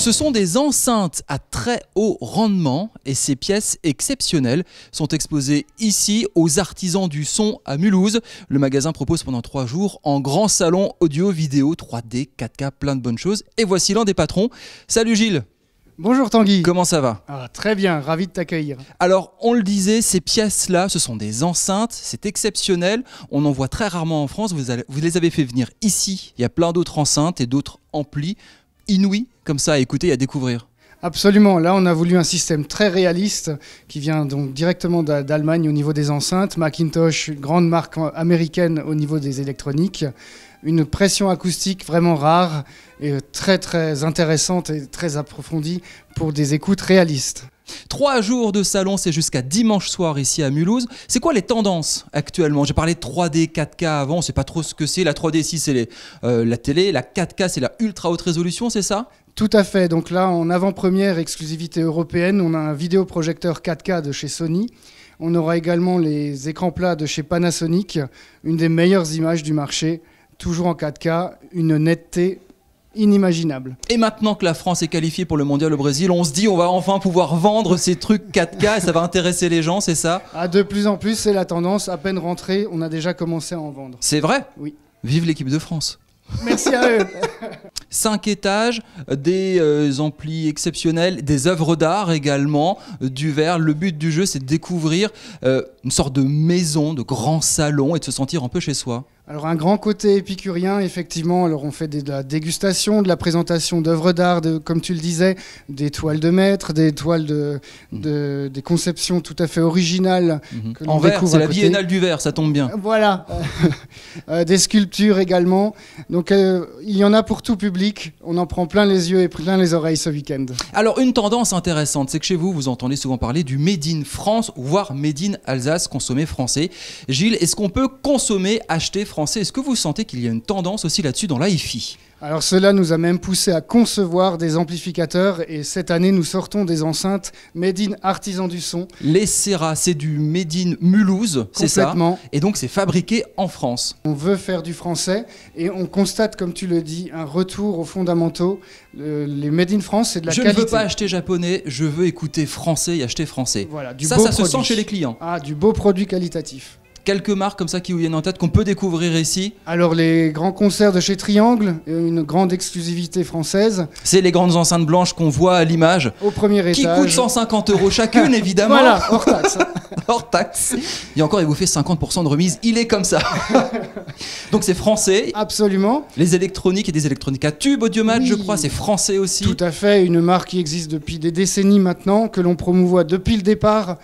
Ce sont des enceintes à très haut rendement et ces pièces exceptionnelles sont exposées ici aux artisans du son à Mulhouse. Le magasin propose pendant 3 jours en grand salon audio, vidéo, 3D, 4K, plein de bonnes choses. Et voici l'un des patrons. Salut Gilles. Bonjour Tanguy. Comment ça va? Très bien, ravi de t'accueillir. Alors, on le disait, ces pièces-là, ce sont des enceintes, c'est exceptionnel. On en voit très rarement en France. Vous les avez fait venir ici. Il y a plein d'autres enceintes et d'autres amplis inouïs comme ça à écouter et à découvrir. Absolument, là on a voulu un système très réaliste qui vient donc directement d'Allemagne au niveau des enceintes. Macintosh, une grande marque américaine au niveau des électroniques. Une pression acoustique vraiment rare et très très intéressante et très approfondie pour des écoutes réalistes. 3 jours de salon, c'est jusqu'à dimanche soir ici à Mulhouse. C'est quoi les tendances actuellement? J'ai parlé de 3D, 4K avant, on ne sait pas trop ce que c'est. La 3D ici, c'est la télé. La 4K, c'est la ultra haute résolution, c'est ça? Tout à fait. Donc là, en avant-première, exclusivité européenne, on a un vidéoprojecteur 4K de chez Sony. On aura également les écrans plats de chez Panasonic, une des meilleures images du marché, toujours en 4K, une netteté inimaginable. Et maintenant que la France est qualifiée pour le mondial au Brésil, on se dit on va enfin pouvoir vendre ces trucs 4K et ça va intéresser les gens, c'est ça? De plus en plus, c'est la tendance. À peine rentré, on a déjà commencé à en vendre. C'est vrai? Oui. Vive l'équipe de France. Merci à eux. 5 étages, des amplis exceptionnels, des œuvres d'art également, du verre. Le but du jeu, c'est de découvrir une sorte de maison, de grand salon et de se sentir un peu chez soi. Alors un grand côté épicurien, effectivement. Alors on fait de la dégustation, de la présentation d'œuvres d'art, comme tu le disais, des toiles de maître, des toiles des conceptions tout à fait originales. Que l'on en verre, c'est la côté. biennale du verre, ça tombe bien. Voilà, des sculptures également. Donc il y en a pour tout public. On en prend plein les yeux et plein les oreilles ce week-end. Alors une tendance intéressante, c'est que chez vous, vous entendez souvent parler du Made in France, voire Made in Alsace, consommer français. Gilles, est-ce qu'on peut consommer, acheter français? Est-ce que vous sentez qu'il y a une tendance aussi là-dessus dans l'hi-fi? Alors cela nous a même poussé à concevoir des amplificateurs et cette année nous sortons des enceintes Made in Artisan du son. Les Serra, c'est du Made in Mulhouse, c'est ça? Complètement. Et donc c'est fabriqué en France. On veut faire du français et on constate, comme tu le dis, un retour aux fondamentaux. Les Made in France, c'est de la qualité. Je ne veux pas acheter japonais, je veux écouter français et acheter français. Voilà, ça se sent chez les clients. Du beau produit qualitatif. Quelques marques comme ça qui vous viennent en tête qu'on peut découvrir ici? Alors les grands concerts de chez Triangle, une grande exclusivité française. C'est les grandes enceintes blanches qu'on voit à l'image. Au premier étage. Qui coûtent 150 € chacune évidemment. Voilà, hors taxe. Hors taxe. Et encore il vous fait 50% de remise, il est comme ça. Donc c'est français. Absolument. Les électroniques et des électroniques à tube Audiomat, oui. Je crois, c'est français aussi. Tout à fait, une marque qui existe depuis des décennies maintenant, que l'on promouvoit depuis le départ.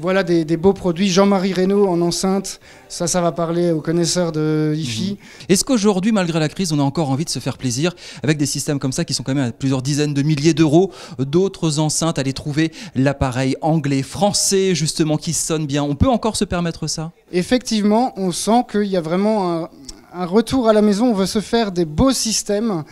Voilà des beaux produits. Jean-Marie Reynaud en enceinte, ça va parler aux connaisseurs de hi-fi. Est-ce qu'aujourd'hui, malgré la crise, on a encore envie de se faire plaisir avec des systèmes comme ça qui sont quand même à plusieurs dizaines de milliers d'euros? D'autres enceintes, aller trouver l'appareil anglais, français, justement, qui sonne bien. On peut encore se permettre ça? Effectivement, on sent qu'il y a vraiment un retour à la maison. On veut se faire des beaux systèmes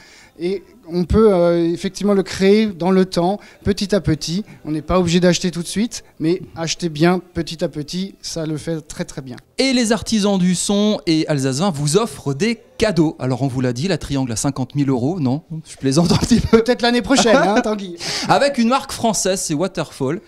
et on peut effectivement le créer dans le temps, petit à petit. On n'est pas obligé d'acheter tout de suite, mais acheter bien petit à petit, ça le fait très très bien. Et les artisans du son et Alsace 20 vous offrent des cadeaux. Alors on vous l'a dit, la Triangle à 50 000 €, non? Je plaisante un petit peu. Peut-être l'année prochaine, hein, Tanguy. Avec une marque française, c'est Waterfall.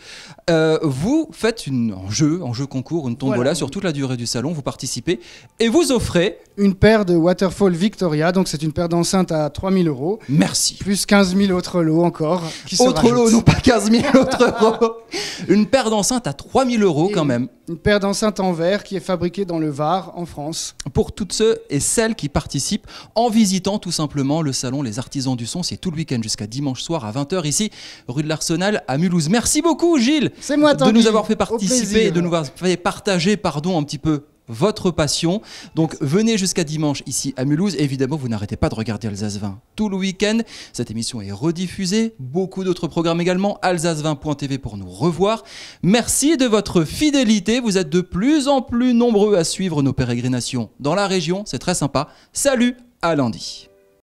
Vous faites un jeu concours, une tombola, voilà. Sur toute la durée du salon, vous participez et vous offrez une paire de Waterfall Victoria, donc c'est une paire d'enceintes à 3 000 €. Merci. Plus 15 000 autres lots encore. Autres lots, non pas 15 000 autres euros. Une paire d'enceintes à 3 000 € quand même. Une paire d'enceintes en verre qui est fabriquée dans le Var, en France. Pour toutes ceux et celles qui participent en visitant tout simplement le salon Les Artisans du Son, c'est tout le week-end jusqu'à dimanche soir à 20 h ici, rue de l'Arsenal à Mulhouse. Merci beaucoup Gilles de nous avoir fait participer et de nous avoir fait partager un petit peu votre passion. Donc venez jusqu'à dimanche ici à Mulhouse. Et évidemment, vous n'arrêtez pas de regarder Alsace 20 tout le week-end. Cette émission est rediffusée. Beaucoup d'autres programmes également. Alsace20.tv pour nous revoir. Merci de votre fidélité. Vous êtes de plus en plus nombreux à suivre nos pérégrinations dans la région. C'est très sympa. Salut, à lundi.